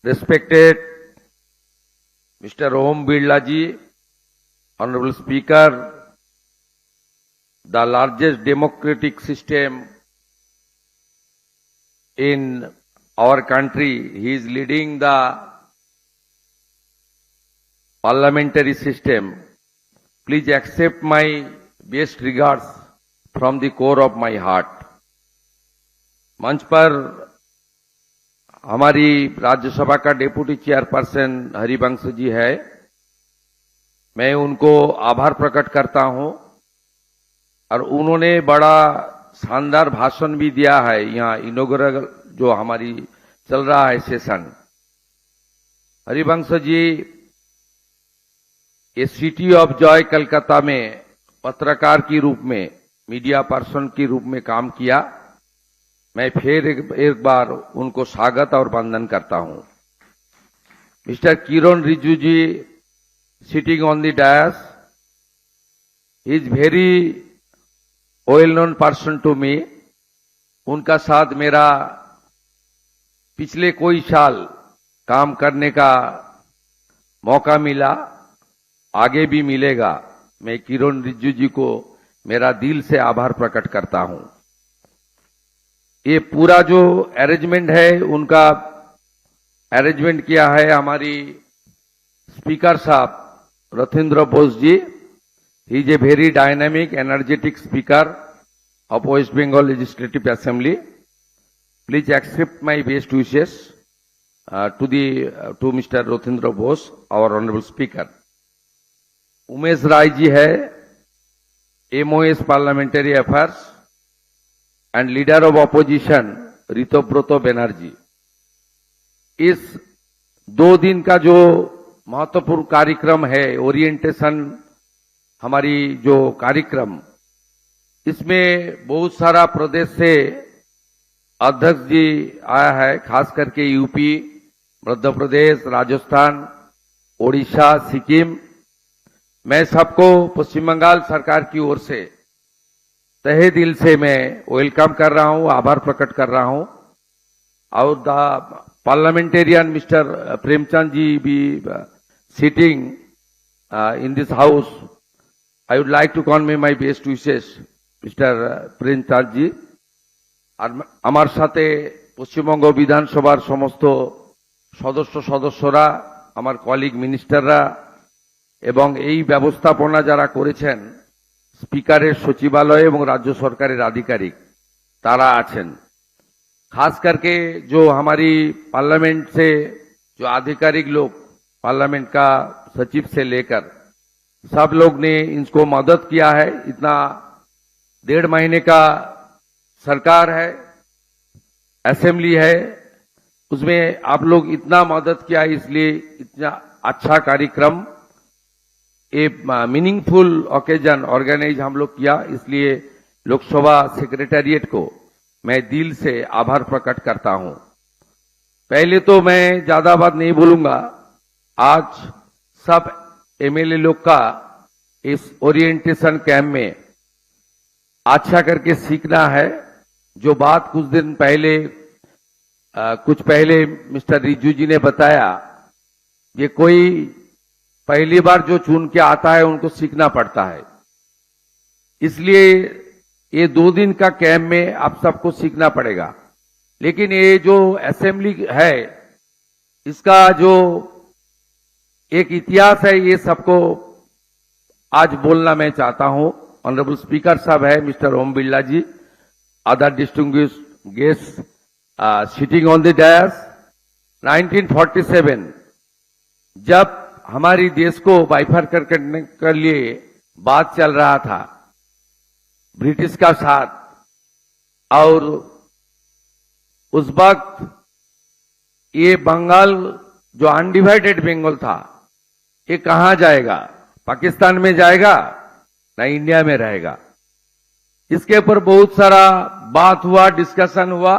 Respected Mr. Om Birla ji, Honorable Speaker, the largest democratic system in our country, he is leading the parliamentary system. Please accept my best regards from the core of my heart. मंच पर हमारी राज्यसभा का deputy chairperson Harivansh ji है, मैं उनको आभार प्रकट करता हूं और उन्होंने बड़ा शानदार भाषण भी दिया है यहाँ इनॉग्रेशन जो हमारी चल रहा है सेशन। हरिवंश जी ये सिटी ऑफ जॉय कलकत्ता में पत्रकार के रूप में, मीडिया पर्सन के रूप में काम किया। मैं फिर एक बार उनको स्वागत और वंदन करता हूं। Mister Kiran Rijiju ji sitting on the dais, he is very well known person to me. उनका साथ मेरा पिछले कोई साल काम करने का मौका मिला, आगे भी मिलेगा। मैं किरण रिजिजू जी को मेरा दिल से आभार प्रकट करता हूं। ये पूरा जो अरेंजमेंट है, उनका अरेंजमेंट किया है हमारी स्पीकर साहब Rathindra Bose ji. He is a very dynamic energetic speaker of West Bengal legislative assembly. Please accept my best wishes to mister Rathindra Bose, our honourable speaker. Umesh Rai ji है, MOS parliamentary affairs and leader of opposition Ritabrata Banerjee. इस 2 दिन का जो महत्वपूर्ण कार्यक्रम है, ओरिएंटेशन हमारी जो कार्यक्रम, इसमें बहुत सारा प्रदेश से अध्यक्ष जी आया है, खास करके यूपी, मध्य प्रदेश, राजस्थान, ओडिशा, सिक्किम। मैं सबको पश्चिम बंगाल सरकार की ओर से तहे दिल से मैं वेलकम कर रहा हूं, आभार प्रकट कर रहा हूं। और the parliamentarian mister Premchand ji भी sitting in this house, I would like to convey my best wishes mister Premchand ji. আর আমার সাথে পশ্চিমবঙ্গ বিধানসভার সমস্ত সদস্যরা, আমার কলিগ মিনিস্টাররা এবং এই ব্যবস্থাপনা যারা করেছেন, স্পিকারের সচিবালয় এবং রাজ্য সরকারের আধিকারিক তারা আছেন। खास करके जो हमारी पार्लियामेंट से जो आधिकारिक लोग, पार्लियामेंट का सचिव से लेकर सब लोग ने इनको मदद किया है। इतना 1.5 महीने का सरकार है, असेंबली है, उसमें आप लोग इतना मदद किया, इसलिए इतना अच्छा कार्यक्रम, ए मीनिंगफुल ओकेजन ऑर्गेनाइज हम लोग किया। इसलिए लोकसभा सेक्रेटेरिएट को मैं दिल से आभार प्रकट करता हूं। पहले तो मैं ज्यादा बात नहीं बोलूंगा, आज सब एमएलए लोग का इस ओरिएंटेशन कैंप में अच्छा करके सीखना है। जो बात कुछ दिन पहले कुछ पहले मिस्टर रिजिजू जी ने बताया, ये कोई पहली बार जो चुन के आता है उनको सीखना पड़ता है। इसलिए ये 2 दिन का कैंप में आप सबको सीखना पड़ेगा। लेकिन ये जो असेंबली है, इसका जो एक इतिहास है, ये सबको आज बोलना मैं चाहता हूं। ऑनरेबल स्पीकर साहब है mister Om Birla ji, other distinguished guest sitting on the dais. 1947 जब हमारी देश को बाइफरकेट करने के लिए बात चल रहा था ब्रिटिश का साथ, और उस वक्त ये बंगाल जो अनडिवाइडेड बंगाल था, ये कहां जाएगा? पाकिस्तान में जाएगा ना इंडिया में रहेगा? इसके ऊपर बहुत सारा बात हुआ, डिस्कशन हुआ,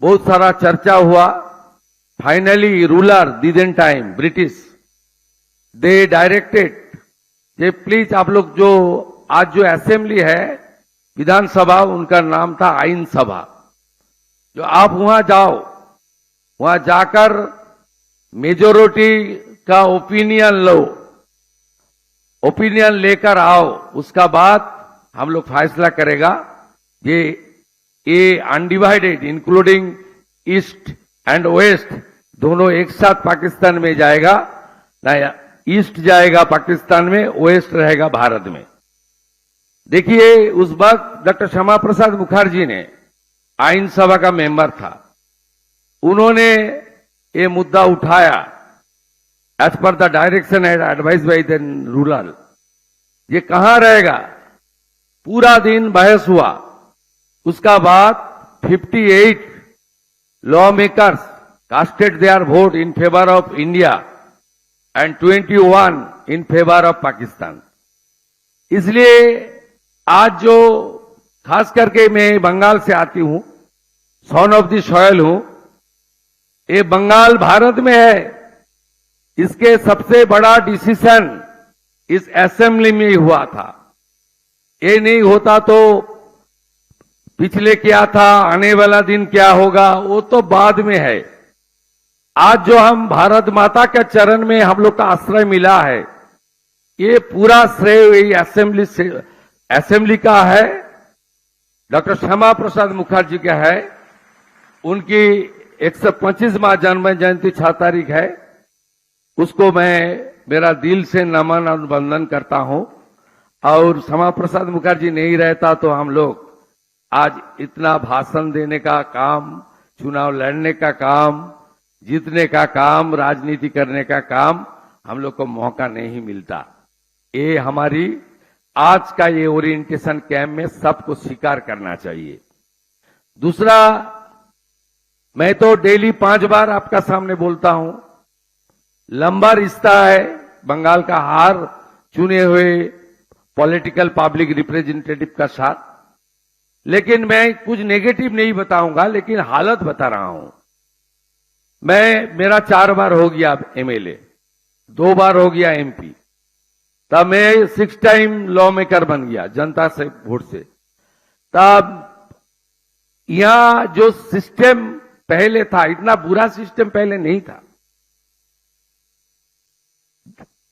बहुत सारा चर्चा हुआ। Finally ruler दिदन time British, they directed कि प्लीज आप लोग जो आज जो असेंबली है विधानसभा, उनका नाम था आइन सभा, जो आप वहां जाओ, वहां जाकर मेजोरिटी का ओपिनियन लो, ओपिनियन लेकर आओ, उसका बाद हम लोग फैसला करेगा। ये undivided including east and west दोनों एक साथ पाकिस्तान में जाएगा ना, ईस्ट जाएगा पाकिस्तान में, वेस्ट रहेगा भारत में। देखिए उस वक्त डॉक्टर श्यामा प्रसाद मुखर्जी ने आईन सभा का मेंबर था, उन्होंने ये मुद्दा उठाया as per the direction and advice by the rural. ये कहां रहेगा, पूरा दिन बहस हुआ। उसका बाद 58 law makers casted their vote in favour of India and 21 in favour of Pakistan. इसलिए आज जो खास करके मैं बंगाल से आती हूं, सन ऑफ द सॉयल हूं, ये बंगाल भारत में है, इसके सबसे बड़ा डिसीजन इस असेंबली में ही हुआ था। ये नहीं होता तो पिछले क्या था, आने वाला दिन क्या होगा, वो तो बाद में है। आज जो हम भारत माता के चरण में हम लोग का आश्रय मिला है, ये पूरा श्रेय असेंबली का है, डॉक्टर श्यामा प्रसाद मुखर्जी का है। उनकी 125वां जन्म जयंती 6 तारीख है, उसको मैं मेरा दिल से नमन और वंदन करता हूं। और श्यामा प्रसाद मुखर्जी नहीं रहता तो हम लोग आज इतना भाषण देने का काम, चुनाव लड़ने का काम, जीतने का काम, राजनीति करने का काम हम लोग को मौका नहीं मिलता। ये हमारी आज का ये ओरिएंटेशन कैंप में सबको स्वीकार करना चाहिए। दूसरा, मैं तो डेली 5 बार आपका सामने बोलता हूं, लंबा रिश्ता है बंगाल का हार चुने हुए पॉलिटिकल पब्लिक रिप्रेजेंटेटिव का साथ, लेकिन मैं कुछ नेगेटिव नहीं बताऊंगा, लेकिन हालत बता रहा हूं। मेरा 4 बार हो गया एमएलए, 2 बार हो गया एमपी, तब मैं 6 टाइम लॉ मेकर बन गया जनता से वोट से। तब यहां जो सिस्टम पहले था, इतना बुरा सिस्टम पहले नहीं था।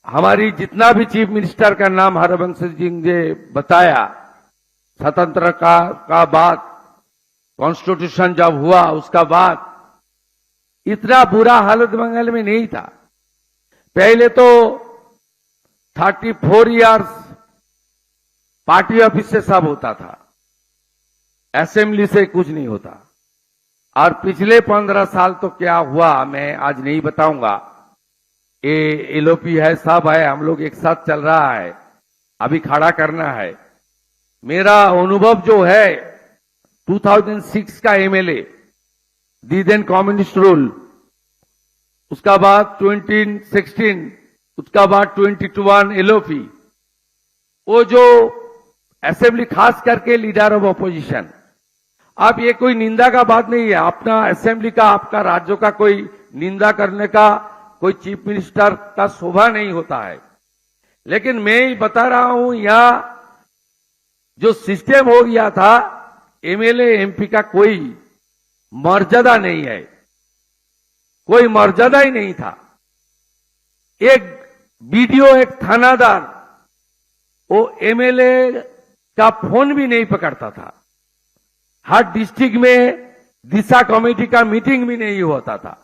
हमारी जितना भी चीफ मिनिस्टर का नाम हरबंश सिंह ने बताया, स्वतंत्र का बाद कॉन्स्टिट्यूशन जब हुआ उसका बाद इतना बुरा हालत बंगाल में नहीं था। पहले तो 34 इयर्स पार्टी ऑफिस से सब होता था, असेंबली से कुछ नहीं होता। और पिछले 15 साल तो क्या हुआ मैं आज नहीं बताऊंगा। ये एलओपी है, सब है, हम लोग एक साथ चल रहा है, अभी खड़ा करना है। मेरा अनुभव जो है 2006 का एमएलए, दी देन कम्युनिस्ट रूल, उसका बाद 2016, उसका बाद 21 एलओपी, वो जो असेंबली खास करके लीडर ऑफ अपोजिशन। अब ये कोई निंदा का बात नहीं है, अपना असेंबली का, आपका राज्यों का कोई निंदा करने का कोई चीफ मिनिस्टर का शोभा नहीं होता है। लेकिन मैं बता रहा हूं, यहां जो सिस्टम हो गया था, एमएलए एमपी का कोई मर्यादा नहीं है, कोई मर्यादा ही नहीं था। एक बीडीओ, एक थानादार, वो एमएलए का फोन भी नहीं पकड़ता था। हर डिस्ट्रिक्ट में दिशा कमेटी का मीटिंग भी नहीं होता था।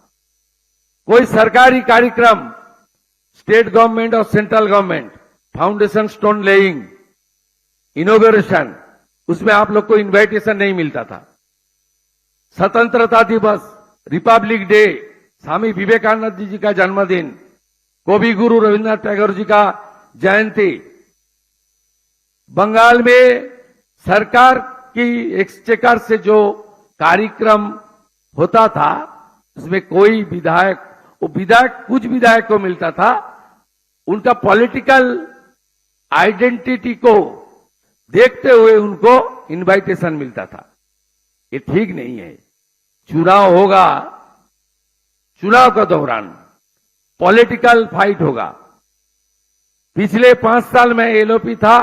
कोई सरकारी कार्यक्रम, स्टेट गवर्नमेंट और central government, foundation stone laying, inauguration, उसमें आप लोग को इनविटेशन नहीं मिलता था। स्वतंत्रता दिवस, रिपब्लिक डे, स्वामी विवेकानंद जी का जन्मदिन, कवि गुरु रविन्द्रनाथ टैगोर जी का जयंती, बंगाल में सरकार की एक्सचेकर से जो कार्यक्रम होता था, उसमें कोई विधायक, वो विधायक कुछ विधायक को मिलता था, उनका पॉलिटिकल आइडेंटिटी को देखते हुए उनको इनविटेशन मिलता था। ये ठीक नहीं है। चुनाव होगा, चुनाव के दौरान पॉलिटिकल फाइट होगा। पिछले 5 साल में एलओपी था,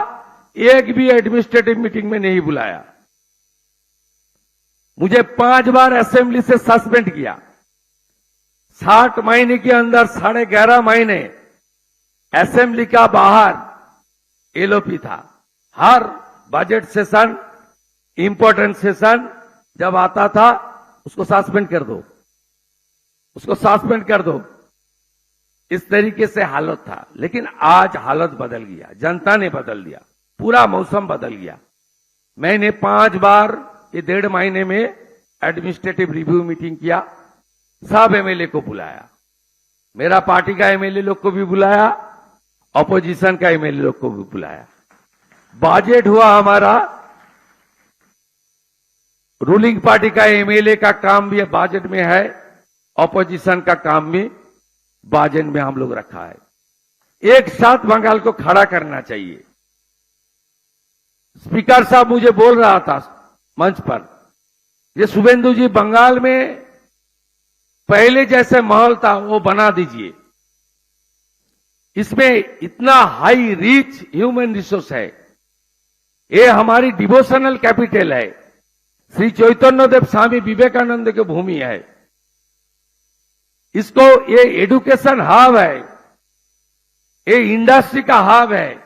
एक भी एडमिनिस्ट्रेटिव मीटिंग में नहीं बुलाया। मुझे 5 बार असेंबली से सस्पेंड किया। 60 महीने के अंदर 11.5 महीने असेंबली का बाहर एलओपी था। हर बजट सेशन, इंपॉर्टेंट सेशन जब आता था उसको सस्पेंड कर दो, उसको सस्पेंड कर दो, इस तरीके से हालत था। लेकिन आज हालत बदल गया, जनता ने बदल दिया, पूरा मौसम बदल गया। मैंने 5 बार ये 1.5 महीने में एडमिनिस्ट्रेटिव रिव्यू मीटिंग किया, सब एमएलए को बुलाया, मेरा पार्टी का एमएलए लोग को भी बुलाया, ऑपोजिशन का एमएलए लोग को भी बुलाया। बजट हुआ हमारा, रूलिंग पार्टी का एमएलए का काम भी बजट में है, ऑपोजिशन का काम भी बजट में हम लोग रखा है। एक साथ बंगाल को खड़ा करना चाहिए। स्पीकर साहब मुझे बोल रहा था मंच पर, ये शुभेंदु जी बंगाल में पहले जैसे माहौल था वो बना दीजिए। इसमें इतना हाई रिच ह्यूमन रिसोर्स है, ये हमारी डिवोशनल कैपिटल है, श्री चैतन्य देव स्वामी विवेकानंद की भूमि है। इसको ये एजुकेशन हब है, ये इंडस्ट्री का हब है।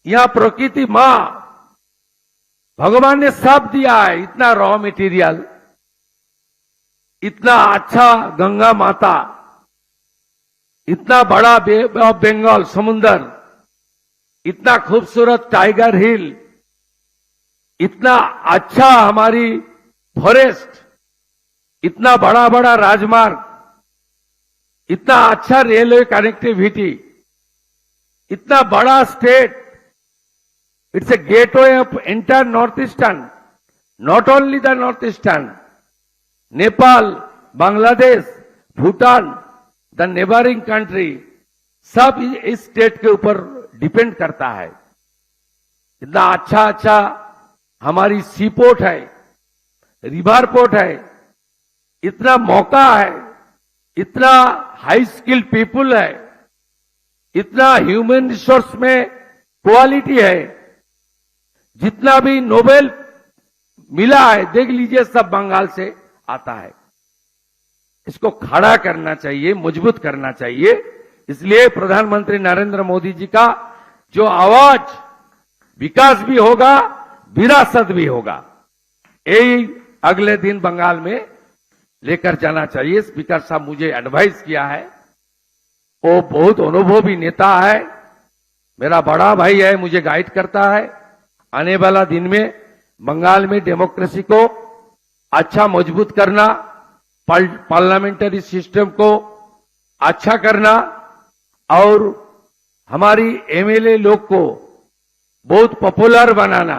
यहां प्रकृति मां भगवान ने सब दिया है, इतना रॉ मटेरियल, इतना अच्छा गंगा माता, इतना बड़ा बे ऑफ बंगाल समुंदर, इतना खूबसूरत टाइगर हिल, इतना अच्छा हमारी फॉरेस्ट, इतना बड़ा बड़ा राजमार्ग, इतना अच्छा रेलवे कनेक्टिविटी, इतना बड़ा state. It's a gateway of entire north eastern, not only the north eastern, Nepal, Bangladesh, Bhutan, the neighbouring country, सब इस स्टेट के ऊपर डिपेंड करता है। इतना अच्छा अच्छा हमारी सी पोर्ट है, रिवर पोर्ट है, इतना मौका है, इतना हाई स्किल्ड पीपुल है, इतना ह्यूमन रिसोर्स में क्वालिटी है। जितना भी नोबेल मिला है देख लीजिए, सब बंगाल से आता है। इसको खड़ा करना चाहिए, मजबूत करना चाहिए। इसलिए प्रधानमंत्री नरेंद्र मोदी जी का जो आवाज, विकास भी होगा, विरासत भी होगा, यही अगले दिन बंगाल में लेकर जाना चाहिए। स्पीकर साहब मुझे एडवाइस किया है, वो बहुत अनुभवी नेता है, मेरा बड़ा भाई है, मुझे गाइड करता है। आने वाला दिन में बंगाल में डेमोक्रेसी को अच्छा मजबूत करना, पार्लियामेंट्री सिस्टम को अच्छा करना और हमारी एमएलए लोग को बहुत पॉपुलर बनाना,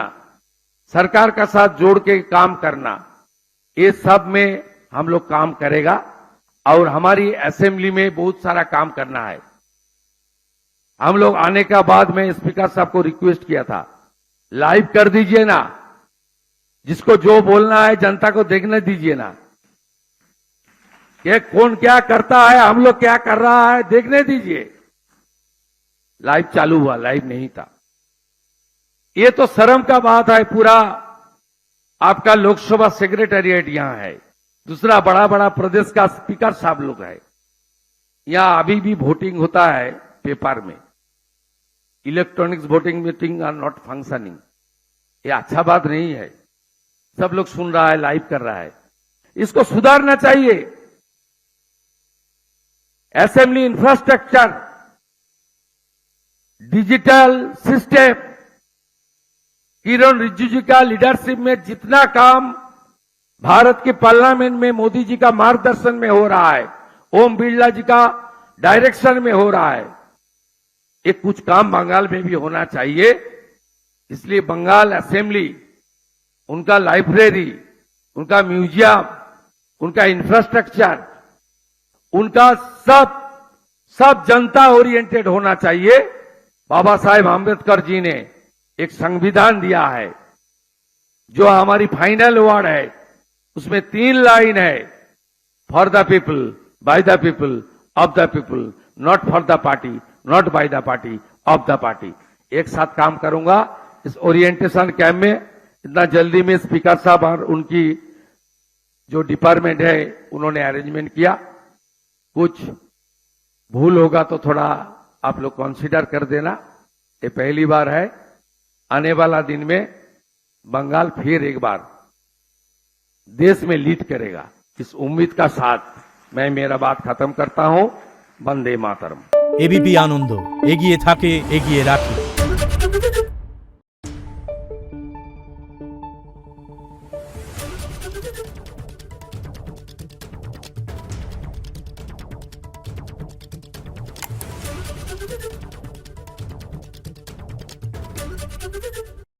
सरकार का साथ जोड़ के काम करना, ये सब में हम लोग काम करेगा। और हमारी असेंबली में बहुत सारा काम करना है। हम लोग आने का बाद में स्पीकर साहब को रिक्वेस्ट किया था, लाइव कर दीजिए ना, जिसको जो बोलना है जनता को देखने दीजिए ना, कि कौन क्या करता है, हम लोग क्या कर रहा है, देखने दीजिए। लाइव चालू हुआ, लाइव नहीं था। ये तो शर्म का बात है। पूरा आपका लोकसभा सेक्रेटेरिएट यहां है, दूसरा बड़ा बड़ा प्रदेश का स्पीकर साहब लोग है, यहां अभी भी वोटिंग होता है पेपर में, electronics voting meeting are not functioning. ये अच्छा बात नहीं है। सब लोग सुन रहा है, लाइव कर रहा है, इसको सुधारना चाहिए। असेंबली इंफ्रास्ट्रक्चर, डिजिटल सिस्टम, किरण रिजिजू का लीडरशिप में जितना काम भारत के पार्लियामेंट में मोदी जी का मार्गदर्शन में हो रहा है, ओम बिरला जी का डायरेक्शन में हो रहा है, ये कुछ काम बंगाल में भी होना चाहिए। इसलिए बंगाल असेंबली, उनका लाइब्रेरी, उनका म्यूजियम, उनका इंफ्रास्ट्रक्चर, उनका सब जनता ओरिएंटेड होना चाहिए। बाबा साहेब आंबेडकर जी ने एक संविधान दिया है, जो हमारी फाइनल वर्ड है, उसमें 3 लाइन है, for the people, by the people, of the people, not for the party, not by the party, of the party. एक साथ काम करूंगा। इस ओरिएंटेशन कैंप में इतना जल्दी में स्पीकर साहब और उनकी जो डिपार्टमेंट है उन्होंने अरेंजमेंट किया। कुछ भूल होगा तो थोड़ा आप लोग कंसीडर कर देना। ये पहली बार है, आने वाला दिन में बंगाल फिर एक बार देश में लीड करेगा, इस उम्मीद का साथ मैं मेरा बात खत्म करता हूं। वंदे मातरम। एबीपी आनंद एगिए थाके एगिए राखे।